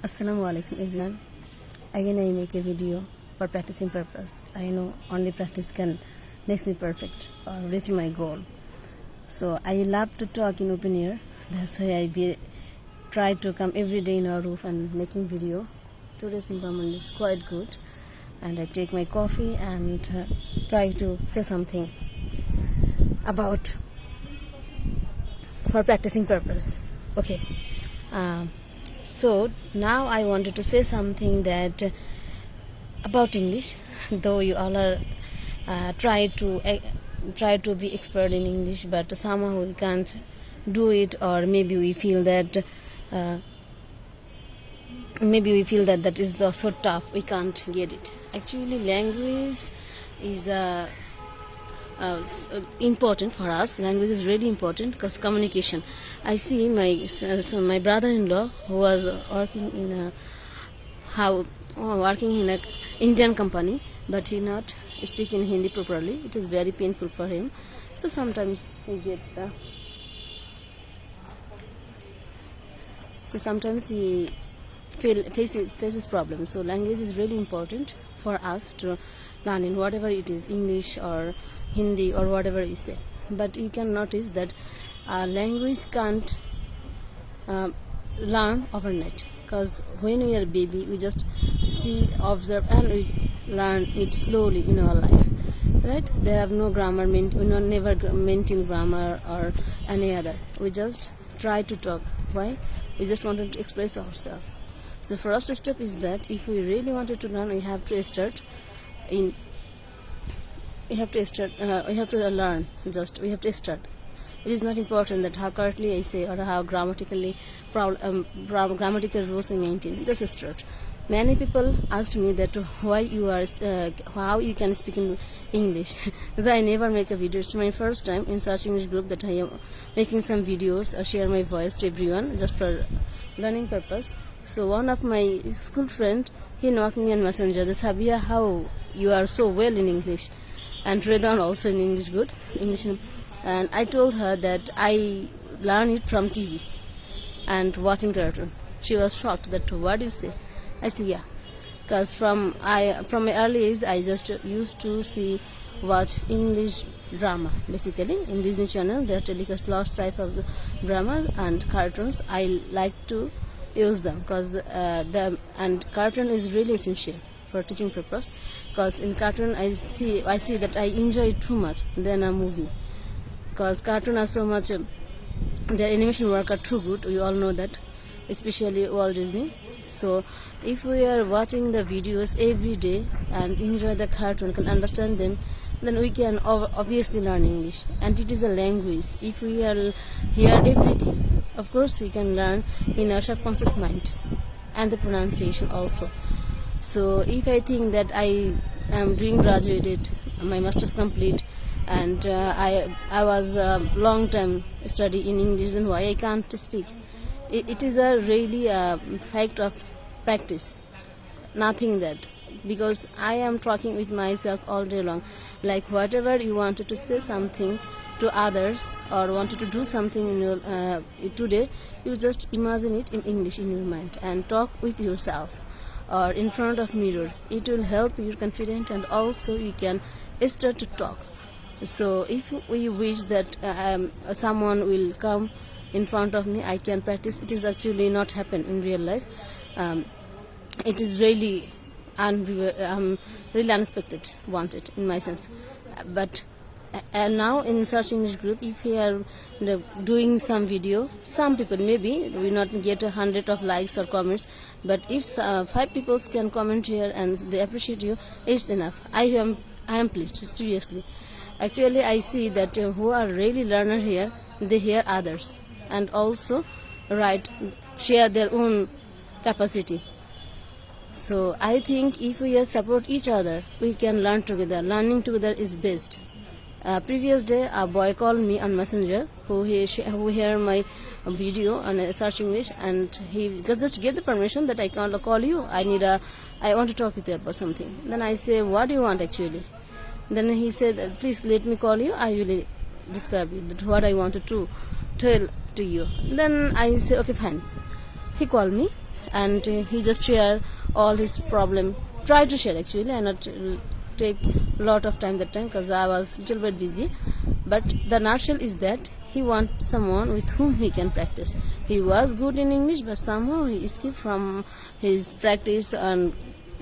Assalamu alaikum everyone. Again I make a video for practicing purpose. I know only practice can make me perfect or reach my goal. So I love to talk in open air. That's why try to come every day in our roof and making video. Today's environment is quite good, and I take my coffee and try to say something about for practicing purpose. Okay. So now I wanted to say something that about English. Though you all are try to be expert in English, but somehow we can't do it, or maybe we feel that that is so tough we can't get it. Actually, language is important for us. Language is really important because communication. I see my brother-in-law who was working in a Indian company, but he not speaking Hindi properly. It is very painful for him. So sometimes he faces problems. So language is really important for us to learn in whatever it is, English or Hindi or whatever you say. But you can notice that language can't learn overnight, because when we are a baby we just see, observe, and we learn it slowly in our life, right? There have no grammar, we never maintain grammar or any other. We just try to talk. Why? We just wanted to express ourselves. So first step is that if we really wanted to learn, we have to start learn. We have to start. It is not important that how correctly I say or how grammatically grammatical rules I maintain. Just start. Many people asked me that how you can speak in English. Though I never make a video. It's my first time in Search English group that I am making some videos or share my voice to everyone just for learning purpose. So one of my school friend, he knocked me on Messenger. The Sabia, how you are so well in English, and Redan also in English. And I told her that I learned it from TV and watching cartoon. She was shocked that what do you say? I said yeah, because from my early age I just used to watch English drama. Basically in Disney Channel they telecast lots type of drama and cartoons. I like to use them because cartoon is really essential for teaching purpose, because in cartoon I see that I enjoy it too much than a movie, because cartoon are so much their animation work are too good. We all know that, especially Walt Disney. So if we are watching the videos every day and enjoy the cartoon, can understand them, then we can obviously learn English. And it is a language. If we are hear everything, of course we can learn in our subconscious mind, and the pronunciation also. So if I think that I am graduated, my master's complete, and I was a long time study in English, then why I can't speak? It is a really fact of practice, nothing that, because I am talking with myself all day long. Like whatever you wanted to say something to others or wanted to do something in your today, you just imagine it in English in your mind and talk with yourself or in front of mirror. It will help you confident, and also you can start to talk. So if we wish that someone will come in front of me, I can practice. It is actually not happen in real life. It is really really unexpected, wanted in my sense. But now in Search English group, if we are doing some video, some people maybe will not get 100 of likes or comments, but if 5 people can comment here and they appreciate you, it's enough. I am pleased, seriously. Actually I see that who are really learner here, they hear others and also share their own capacity. So I think if we support each other, we can learn together. Learning together is best. Previous day a boy called me on Messenger who hear my video on Search English, and he just gave the permission that I can't call you. I want to talk with you about something. Then I say, what do you want actually? Then he said, please let me call you. I will describe you that what I wanted to tell to you. Then I say, okay, fine. He called me and he just share all his problem. Try to share actually, and not take a lot of time that time because I was a little bit busy. But the nutshell is that he wants someone with whom he can practice. He was good in English, but somehow he skipped from his practice and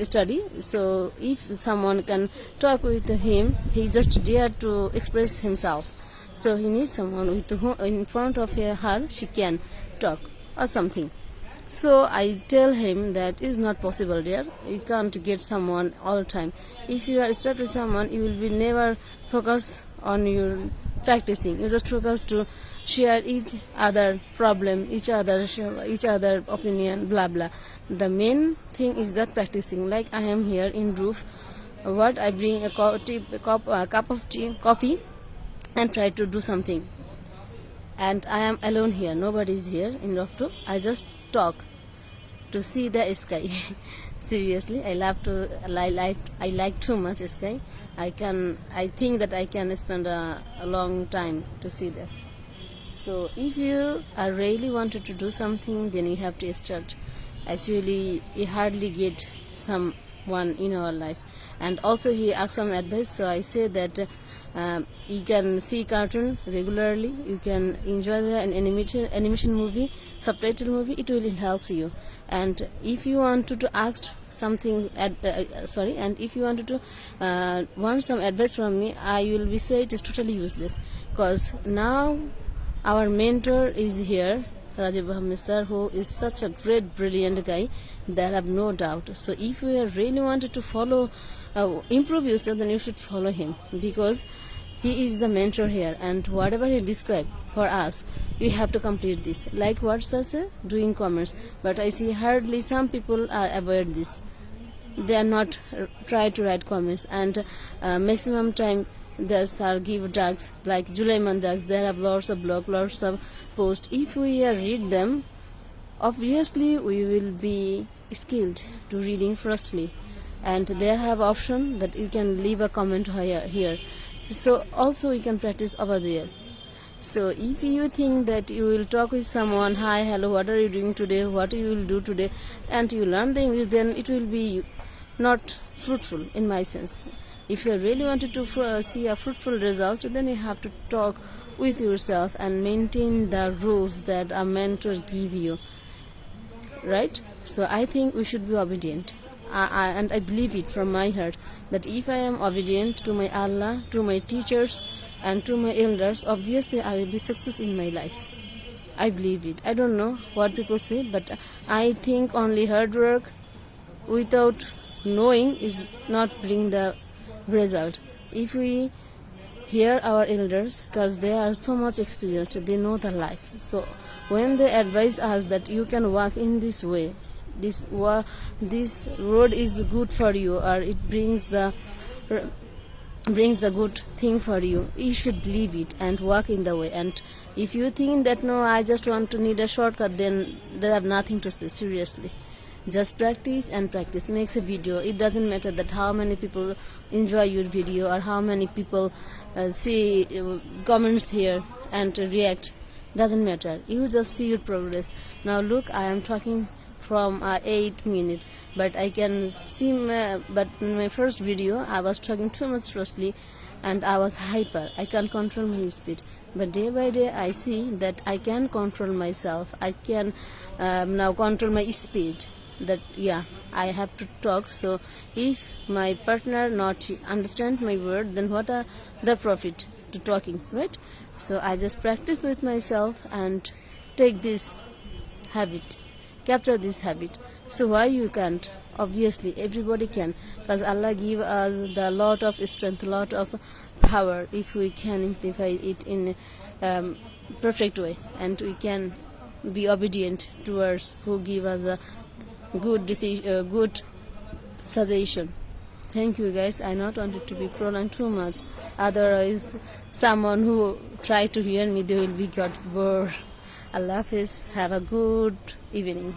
study. So if someone can talk with him, he just dare to express himself. So he needs someone with whom in front of her she can talk or something. So I tell him that is not possible, dear. You can't get someone all the time. If you are start with someone, you will be never focus on your practicing. You just focus to share each other problem, each other opinion, blah blah. The main thing is that practicing. Like I am here in roof, what I bring a cup of tea, coffee, and try to do something. And I am alone here. Nobody is here in rooftop. I just talk to see the sky. Seriously, I like too much sky. I think that I can spend a long time to see this. So if you are really wanted to do something, then you have to start. Actually, you hardly get someone in our life. And also he asked some advice, so I say that you can see cartoon regularly, you can enjoy the animation movie, subtitle movie, it really helps you. And if you wanted to ask something and if you wanted to want some advice from me, I will be say it is totally useless, because now our mentor is here, Rajiv Ahmed sir, who is such a great, brilliant guy. There have no doubt. So if you really wanted to follow, improve yourself, then you should follow him, because he is the mentor here, and whatever he described for us, we have to complete this. Like what sir said, doing comments. But I see hardly some people are avoid this. They are not try to write comments, and maximum time there's are give drugs like Julaiman drugs. There have lots of blog, lots of posts. If we read them, obviously we will be skilled to reading firstly, and there have option that you can leave a comment here. So also you can practice over there. So if you think that you will talk with someone, hi, hello, what are you doing today, what you will do today, and you learn the English, then it will be not fruitful in my sense. If you really wanted to see a fruitful result, then you have to talk with yourself and maintain the rules that a mentor give you, right? So I think we should be obedient. And I believe it from my heart that if I am obedient to my Allah, to my teachers, and to my elders, obviously I will be success in my life. I believe it. I don't know what people say, but I think only hard work without knowing is not bring the result. If we hear our elders, because they are so much experienced, they know the life. So when they advise us that you can walk in this way, this road is good for you, or it brings the good thing for you, you should believe it and walk in the way. And if you think that no, I just want to need a shortcut, then there are nothing to say. Seriously, just practice and practice. Makes a video. It doesn't matter that how many people enjoy your video or how many people see comments here and react. Doesn't matter. You just see your progress. Now look, I am talking from 8 minutes, but I can see but in my first video I was talking too much firstly, and I was hyper. I can't control my speed, but day by day I see that I can control myself. I can now control my speed, that yeah, I have to talk. So if my partner not understand my word, then what are the profit to talking, right? So I just practice with myself and take this habit, capture this habit. So why you can't? Obviously everybody can, because Allah give us the lot of strength, lot of power, if we can amplify it in perfect way, and we can be obedient towards who give us a good decision, good suggestion. Thank you guys. I not wanted to be prolonged too much, otherwise someone who try to hear me, they will be got bored. Allah Hafiz. Have a good evening.